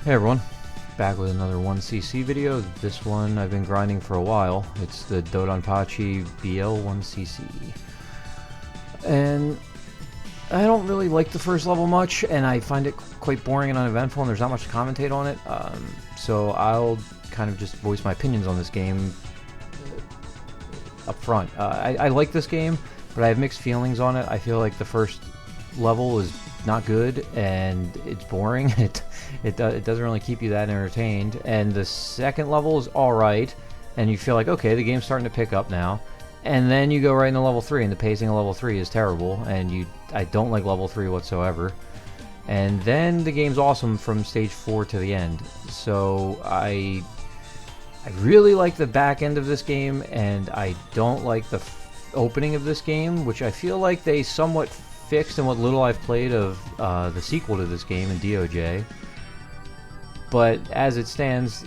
Hey everyone, back with another 1cc video. This one I've been grinding for a while. It's the Dodonpachi BL 1cc. And I don't really like the first level much, and I find it quite boring and uneventful, and there's not much to commentate on it. So I'll kind of just voice my opinions on this game up front. I like this game, but I have mixed feelings on it. I feel like the first level is not good and it's boring. It doesn't really keep you that entertained, and the second level is alright and you feel like, okay, the game's starting to pick up now, and then you go right into level 3 and the pacing of level 3 is terrible, and I don't like level 3 whatsoever. And then the game's awesome from stage 4 to the end. So I really like the back end of this game, and I don't like the opening of this game, which I feel like they somewhat fixed in what little I've played of the sequel to this game in DOJ. But as it stands,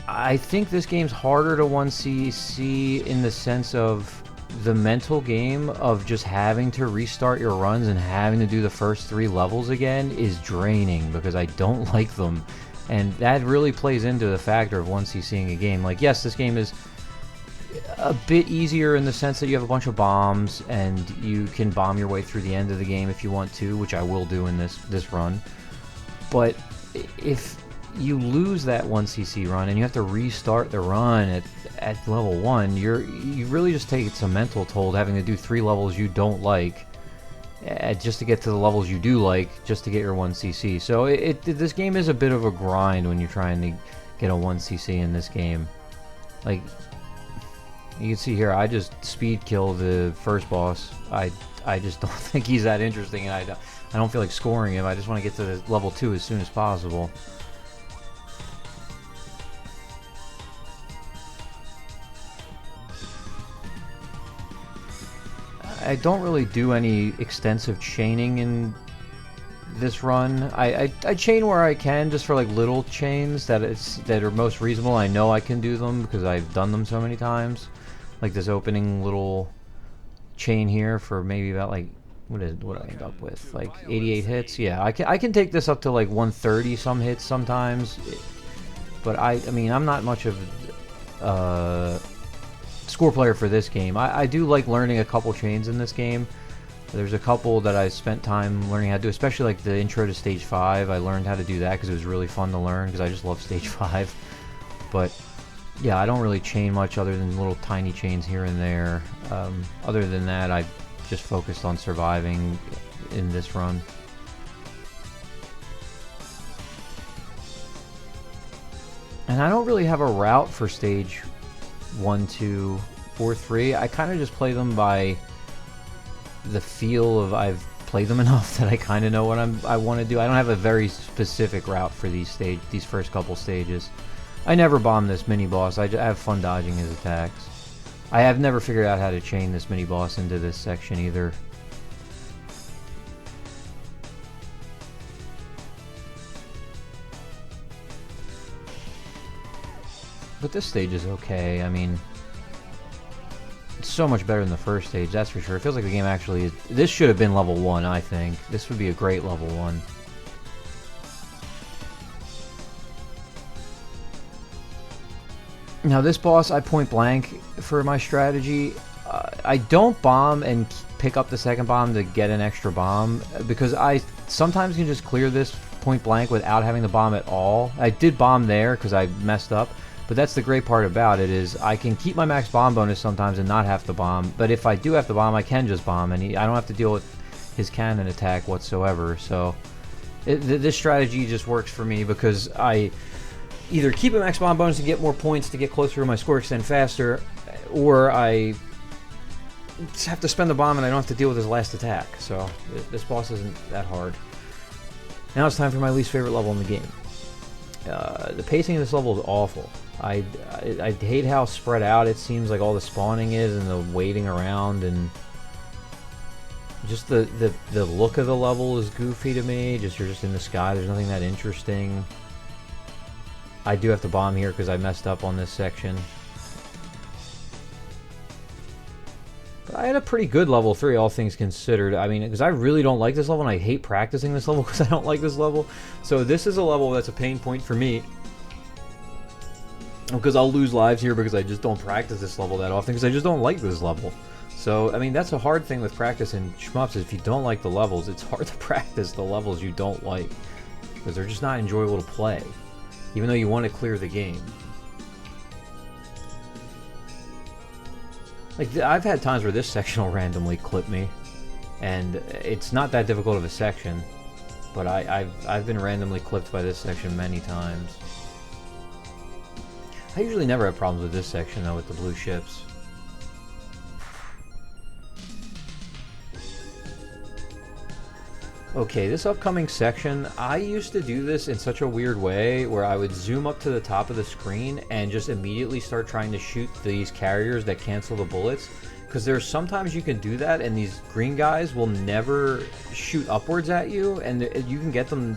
I think this game's harder to 1cc in the sense of the mental game of just having to restart your runs and having to do the first 3 levels again is draining, because I don't like them. And that really plays into the factor of 1ccing a game. Like, yes, this game is a bit easier in the sense that you have a bunch of bombs and you can bomb your way through the end of the game if you want to, which I will do in this run. But if you lose that 1cc run and you have to restart the run at level 1, you really just take it's a mental toll having to do 3 levels you don't like just to get to the levels you do like, just to get your 1cc. So this game is a bit of a grind when you're trying to get a 1cc in this game. Like, you can see here, I just speed kill the first boss. I just don't think he's that interesting, and I don't feel like scoring him. I just want to get to level 2 as soon as possible. I don't really do any extensive chaining in this run. I chain where I can, just for like little chains that are most reasonable. I know I can do them because I've done them so many times. Like this opening little chain here for maybe about like what do I end up with? Like 88 hits. Yeah, I can take this up to like 130 some hits sometimes. But I mean, I'm not much of score player for this game. I do like learning a couple chains in this game. There's a couple that I spent time learning how to do, especially like the intro to stage 5. I learned how to do that because it was really fun to learn, because I just love stage 5. But yeah, I don't really chain much other than little tiny chains here and there. Other than that, I just focused on surviving in this run. And I don't really have a route for stage 1, 2, or 3. I kind of just play them by the feel of I've played them enough that I kind of know what I want to do. I don't have a very specific route for these first couple stages. I never bomb this mini boss. I have fun dodging his attacks. I have never figured out how to chain this mini boss into this section either. But this stage is okay. I mean, it's so much better than the first stage, that's for sure. It feels like the game actually is... This should have been level 1, I think. This would be a great level 1. Now this boss, I point blank for my strategy. I don't bomb and pick up the second bomb to get an extra bomb, because I sometimes can just clear this point blank without having to bomb at all. I did bomb there because I messed up, but that's the great part about it, is I can keep my max bomb bonus sometimes and not have to bomb. But if I do have to bomb, I can just bomb, and I don't have to deal with his cannon attack whatsoever. So this strategy just works for me, because I either keep a max bomb bonus to get more points to get closer to my score extend faster, or I just have to spend the bomb and I don't have to deal with his last attack. So this boss isn't that hard. Now it's time for my least favorite level in the game. The pacing of this level is awful. I hate how spread out it seems like all the spawning is, and the waiting around, and just the look of the level is goofy to me. You're just in the sky. There's nothing that interesting. I do have to bomb here because I messed up on this section. But I had a pretty good level 3, all things considered. I mean, because I really don't like this level, and I hate practicing this level because I don't like this level. So this is a level that's a pain point for me. Because I'll lose lives here because I just don't practice this level that often, because I just don't like this level. So, I mean, that's a hard thing with practice in shmups, is if you don't like the levels, it's hard to practice the levels you don't like. Because they're just not enjoyable to play, even though you want to clear the game. Like, I've had times where this section will randomly clip me, and it's not that difficult of a section, but I've been randomly clipped by this section many times. I usually never have problems with this section, though, with the blue ships. Okay, this upcoming section, I used to do this in such a weird way where I would zoom up to the top of the screen and just immediately start trying to shoot these carriers that cancel the bullets. Because there's sometimes you can do that and these green guys will never shoot upwards at you, and you can get them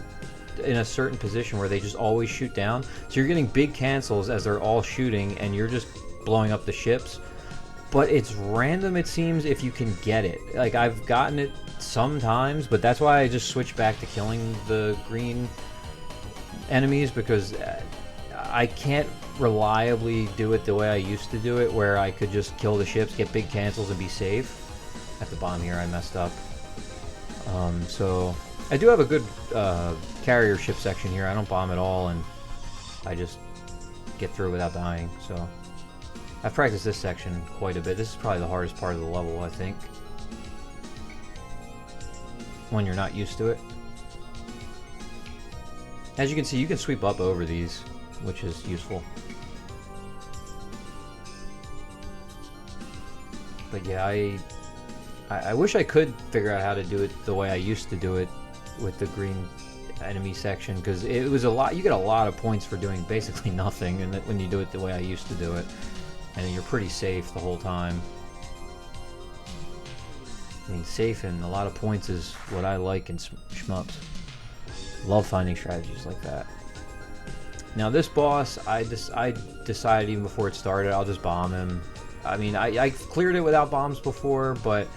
in a certain position where they just always shoot down. So you're getting big cancels as they're all shooting and you're just blowing up the ships. But it's random, it seems, if you can get it. Like, I've gotten it sometimes, but that's why I just switched back to killing the green enemies, because I can't reliably do it the way I used to do it, where I could just kill the ships, get big cancels, and be safe. At the bottom here, I messed up. So I do have a good carrier ship section here. I don't bomb at all, and I just get through without dying. So I've practiced this section quite a bit. This is probably the hardest part of the level, I think, when you're not used to it. As you can see, you can sweep up over these, which is useful. But yeah, I wish I could figure out how to do it the way I used to do it with the green enemy section, because it was a lot. You get a lot of points for doing basically nothing, and when you do it the way I used to do it, and you're pretty safe the whole time. I mean, safe and a lot of points is what I like in shmups. Love finding strategies like that. Now this boss, I decided even before it started, I'll just bomb him. I mean, I cleared it without bombs before, but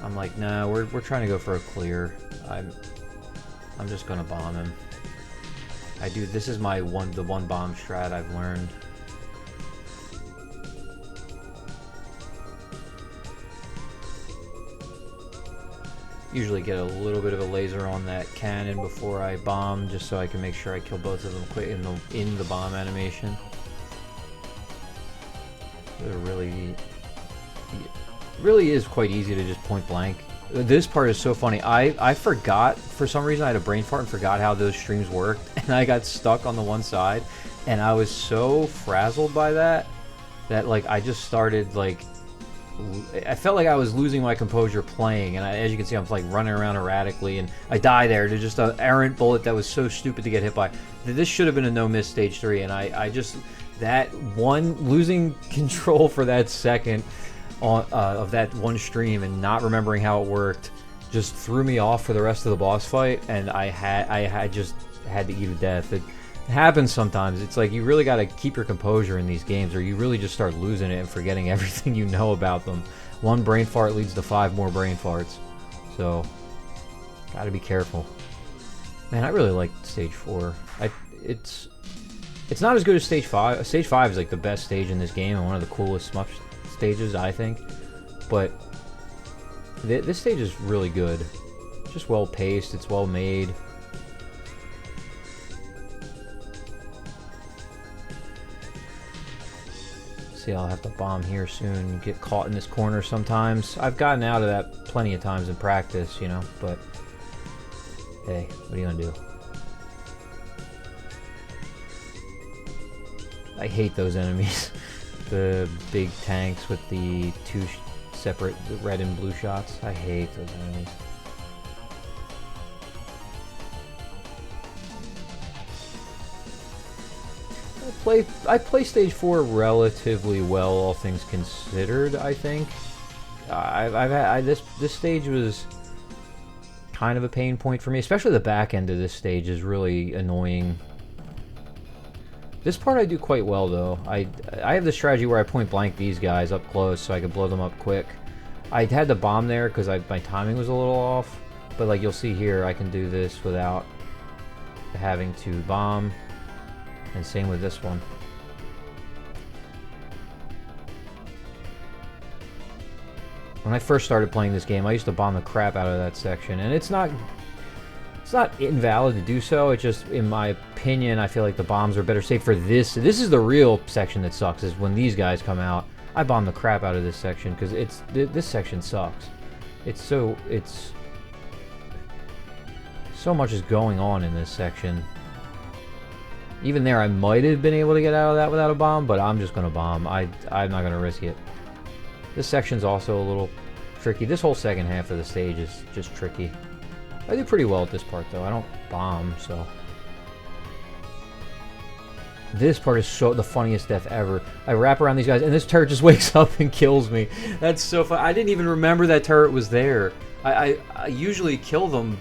I'm like, nah, we're trying to go for a clear. I'm just gonna bomb him. This is the one bomb strat I've learned. Usually get a little bit of a laser on that cannon before I bomb, just so I can make sure I kill both of them quick in the bomb animation. It really is quite easy to just point blank. This part is so funny. I forgot, for some reason I had a brain fart and forgot how those streams worked, and I got stuck on the one side, and I was so frazzled by that like I just started like, I felt like I was losing my composure playing, and as you can see, I'm like running around erratically, and I die there to just an errant bullet that was so stupid to get hit by. This should have been a no-miss stage 3, and I just, that one, losing control for that second of that one stream and not remembering how it worked just threw me off for the rest of the boss fight, and I just had to eat a death. It happens sometimes. It's like you really got to keep your composure in these games, or you really just start losing it and forgetting everything you know about them. One brain fart leads to 5 more brain farts, so gotta be careful. Man, I really like stage 4. It's not as good as stage 5. Stage 5 is like the best stage in this game and one of the coolest shmup stages, I think. But this stage is really good. It's just well paced. It's well made. See, I'll have to bomb here soon. Get caught in this corner sometimes. I've gotten out of that plenty of times in practice, you know, but hey, what are you gonna do? I hate those enemies. The big tanks with the 2 separate red and blue shots. I hate those enemies. I play stage 4 relatively well, all things considered. I think this stage was kind of a pain point for me, especially the back end of this stage is really annoying. This part I do quite well though. I have the strategy where I point blank these guys up close so I can blow them up quick. I had to bomb there because my timing was a little off. But like you'll see here, I can do this without having to bomb. And same with this one. When I first started playing this game, I used to bomb the crap out of that section, and it's not invalid to do so. It just, in my opinion, I feel like the bombs are better saved for this. This is the real section that sucks, is when these guys come out. I bomb the crap out of this section because this section sucks. It's so much is going on in this section. Even there, I might have been able to get out of that without a bomb, but I'm just gonna bomb. I'm not gonna risk it. This section's also a little tricky. This whole second half of the stage is just tricky. I did pretty well at this part, though. I don't bomb, so... This part is the funniest death ever. I wrap around these guys, and this turret just wakes up and kills me. That's so fun. I didn't even remember that turret was there. I usually kill them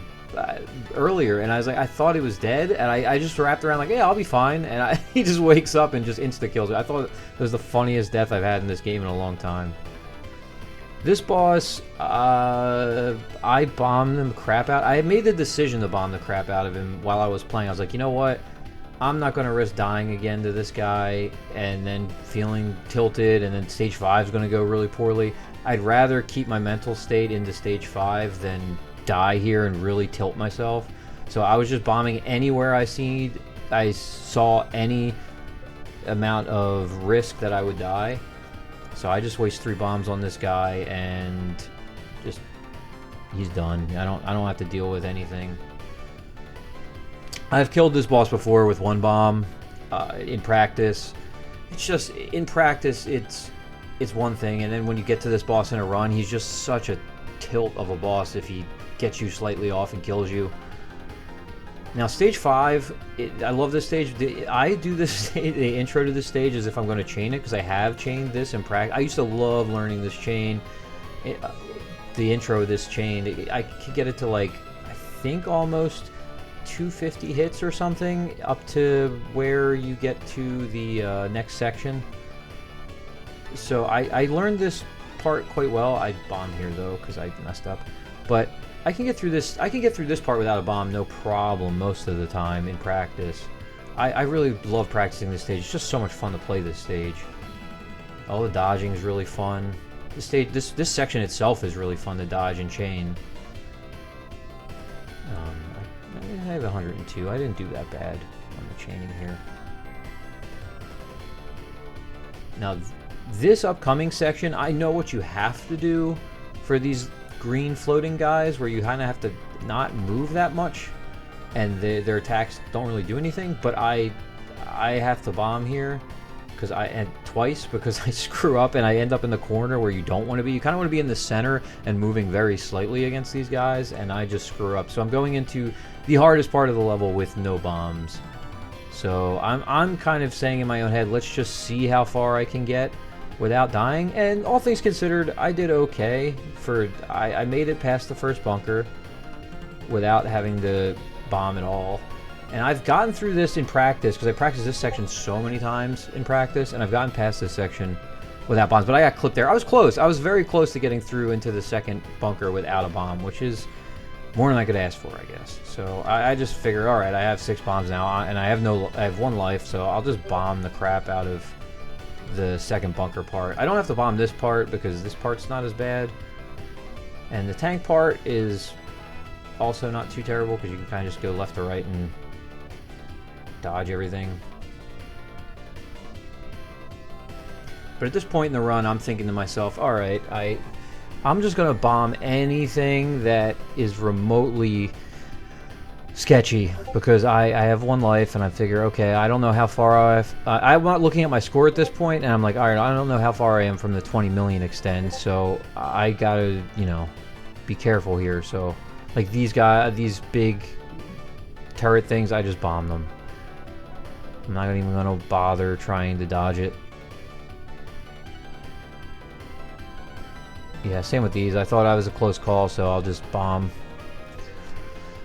earlier, and I was like, I thought he was dead, and I just wrapped around like, yeah, I'll be fine, and he just wakes up and just insta-kills me. I thought it was the funniest death I've had in this game in a long time. This boss, I bombed him crap out. I had made the decision to bomb the crap out of him while I was playing. I was like, you know what? I'm not going to risk dying again to this guy and then feeling tilted, and then stage 5 is going to go really poorly. I'd rather keep my mental state into stage 5 than die here and really tilt myself. So I was just bombing anywhere I saw any amount of risk that I would die. So I just waste 3 bombs on this guy, and just he's done. I don't have to deal with anything. I've killed this boss before with 1 bomb in practice. It's just in practice, it's one thing, and then when you get to this boss in a run, he's just such a tilt of a boss if he gets you slightly off and kills you. Now, stage 5, I love this stage. I do this the intro to this stage as if I'm going to chain it, because I have chained this in practice. I used to love learning this chain. The intro of this chain, I could get it to, like, I think almost 250 hits or something, up to where you get to the next section. So I learned this part quite well. I bombed here, though, because I messed up. But I can get through this. I can get through this part without a bomb, no problem, most of the time in practice. I really love practicing this stage. It's just so much fun to play this stage. All the dodging is really fun. This section itself is really fun to dodge and chain. I have 102. I didn't do that bad on the chaining here. Now, this upcoming section, I know what you have to do for these green floating guys, where you kind of have to not move that much, and their attacks don't really do anything. But I have to bomb here twice because I screw up and I end up in the corner where you don't want to be. You kind of want to be in the center and moving very slightly against these guys, and I just screw up. So I'm going into the hardest part of the level with no bombs. So I'm kind of saying in my own head, let's just see how far I can get without dying. And all things considered, I did okay. I made it past the first bunker without having to bomb at all. And I've gotten through this in practice, because I practiced this section so many times in practice, and I've gotten past this section without bombs. But I got clipped there. I was close. I was very close to getting through into the second bunker without a bomb, which is more than I could ask for, I guess. So I just figured, all right, I have 6 bombs now, and I have 1 life, so I'll just bomb the crap out of the second bunker part. I don't have to bomb this part because this part's not as bad. And the tank part is also not too terrible, because you can kind of just go left to right and dodge everything. But at this point in the run, I'm thinking to myself, alright, I'm just going to bomb anything that is remotely sketchy, because I have 1 life, and I figure, okay, I don't know how far I'm not looking at my score at this point, and I'm like, alright, I don't know how far I am from the 20 million extend, so I gotta, be careful here. So, like, these big turret things, I just bomb them. I'm not even gonna bother trying to dodge it. Yeah, same with these. I thought I was a close call, so I'll just bomb.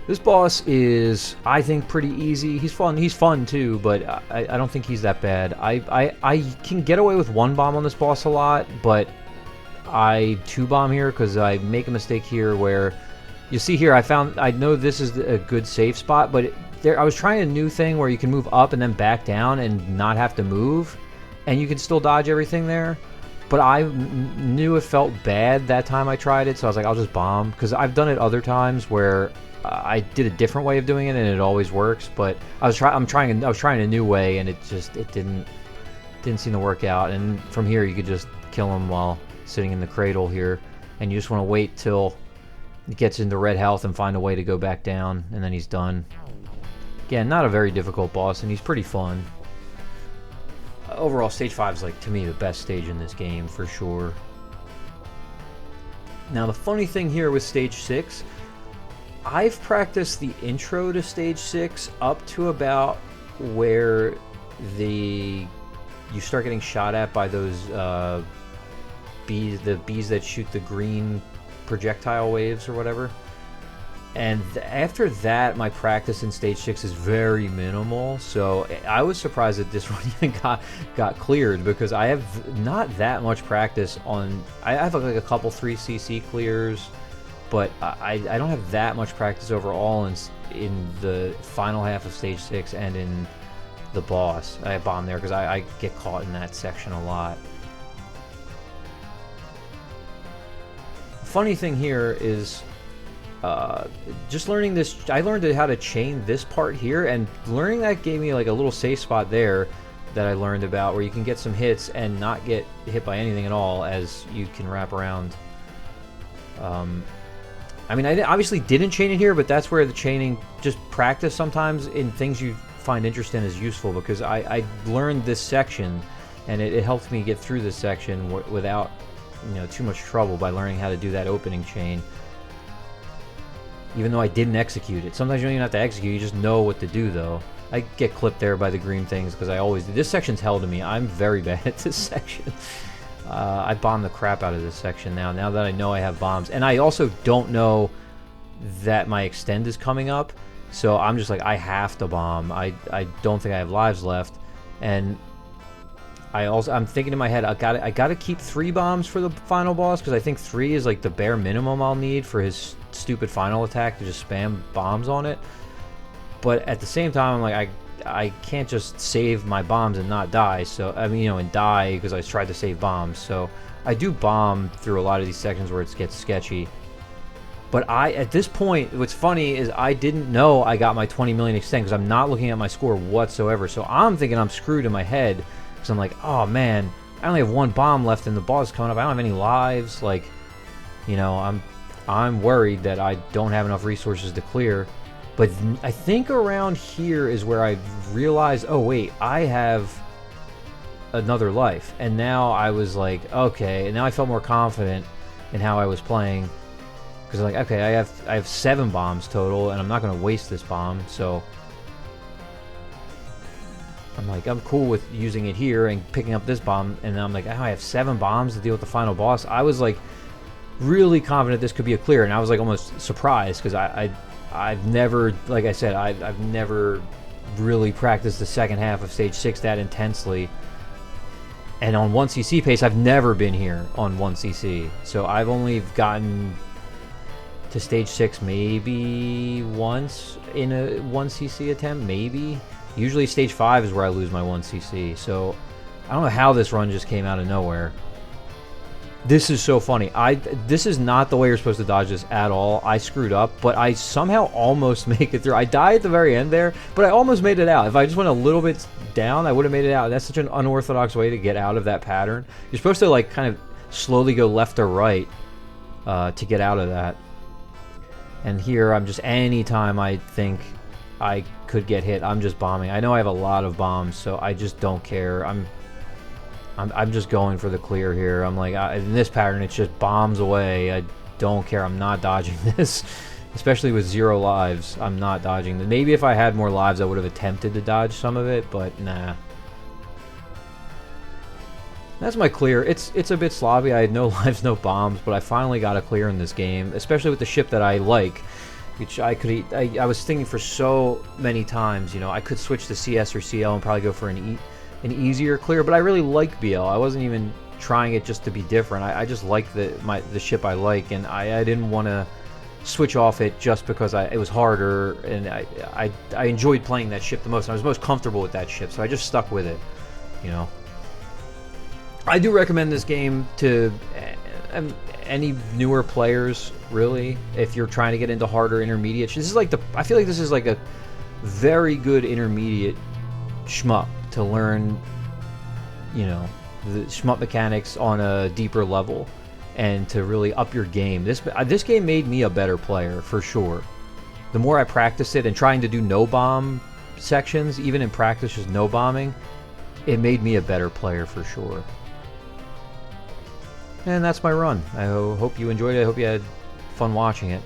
This boss is, I think, pretty easy. He's fun. He's fun too, but I don't think he's that bad. I can get away with 1 bomb on this boss a lot, but I 2-bomb here because I make a mistake here where you see here I know this is a good safe spot, but I was trying a new thing where you can move up and then back down and not have to move, and you can still dodge everything there. But I knew it felt bad that time I tried it, so I was like, I'll just bomb, because I've done it other times where I did a different way of doing it and it always works. But I was trying a new way, and it didn't seem to work out. And from here you could just kill him while sitting in the cradle here, and you just want to wait till it gets into red health and find a way to go back down, and then he's done. Again, not a very difficult boss, and he's pretty fun. Overall, stage 5 is, like, to me, the best stage in this game for sure. Now, the funny thing here with stage 6, I've practiced the intro to stage 6 up to about where you start getting shot at by those bees, the bees that shoot the green projectile waves or whatever. And after that, my practice in stage 6 is very minimal. So I was surprised that this one even got cleared, because I have not that much practice on. I have like a couple 3cc clears, but I don't have that much practice overall in the final half of stage 6 and in the boss. I bomb there because I get caught in that section a lot. Funny thing here is just learning this. I learned how to chain this part here, and learning that gave me like a little safe spot there that I learned about, where you can get some hits and not get hit by anything at all as you can wrap around. I mean, I obviously didn't chain it here, but that's where the chaining, just practice sometimes in things you find interesting is useful, because I learned this section, and it helped me get through this section without too much trouble by learning how to do that opening chain. Even though I didn't execute it. Sometimes you don't even have to execute, you just know what to do, though. I get clipped there by the green things, because I always do. This section's hell to me. I'm very bad at this section. I bomb the crap out of this section now that I know I have bombs. And I also don't know that my extend is coming up, so I'm just like, I have to bomb. I don't think I have lives left. And I'm thinking in my head, I gotta keep 3 bombs for the final boss, because I think 3 is like the bare minimum I'll need for his stupid final attack to just spam bombs on it. But at the same time, I'm like, I can't just save my bombs and not die. So I mean, and die because I tried to save bombs. So I do bomb through a lot of these sections where it gets sketchy. But at this point, what's funny is I didn't know I got my 20 million extend, because I'm not looking at my score whatsoever. So I'm thinking I'm screwed in my head, because I'm like, oh man, I only have 1 bomb left and the boss is coming up. I don't have any lives. Like, I'm worried that I don't have enough resources to clear. But I think around here is where I realized, oh wait, I have another life. And now I was like, okay, and now I felt more confident in how I was playing, because like, okay, I have 7 bombs total, and I'm not going to waste this bomb. So I'm like, I'm cool with using it here and picking up this bomb, and then I'm like, oh, I have 7 bombs to deal with the final boss. I was like really confident this could be a clear, and I was like almost surprised, because I've never, like I said, I've never really practiced the second half of stage 6 that intensely, and on 1cc pace I've never been here on 1cc, so I've only gotten to stage 6 maybe once in a 1cc attempt, maybe. Usually stage 5 is where I lose my 1cc, so I don't know how this run just came out of nowhere. This is so funny. This is not the way you're supposed to dodge this at all. I screwed up, but I somehow almost make it through. I died at the very end there, but I almost made it out. If I just went a little bit down, I would have made it out. That's such an unorthodox way to get out of that pattern. You're supposed to like kind of slowly go left or right to get out of that. And here, I'm just, anytime I think I could get hit, I'm just bombing. I know I have a lot of bombs, so I just don't care. I'm just going for the clear here. I'm like, in this pattern, it's just bombs away. I don't care. I'm not dodging this, especially with 0 lives. I'm not dodging this. Maybe if I had more lives, I would have attempted to dodge some of it, but nah. That's my clear. It's a bit sloppy. I had no lives, no bombs, but I finally got a clear in this game, especially with the ship that I like, which I could eat. I was thinking for so many times, I could switch to CS or CL and probably go for an easier clear, but I really like BL. I wasn't even trying it just to be different. I just like the ship I like, and I didn't want to switch off it just because it was harder, and I enjoyed playing that ship the most. I was most comfortable with that ship, so I just stuck with it, you know. I do recommend this game to any newer players, really, if you're trying to get into harder intermediate. This is like I feel like this is like a very good intermediate shmup to learn, you know, the shmup mechanics on a deeper level and to really up your game. This game made me a better player for sure. The more I practiced it and trying to do no bomb sections, even in practice just no bombing, it made me a better player for sure. And that's my run. I hope you enjoyed it. I hope you had fun watching it.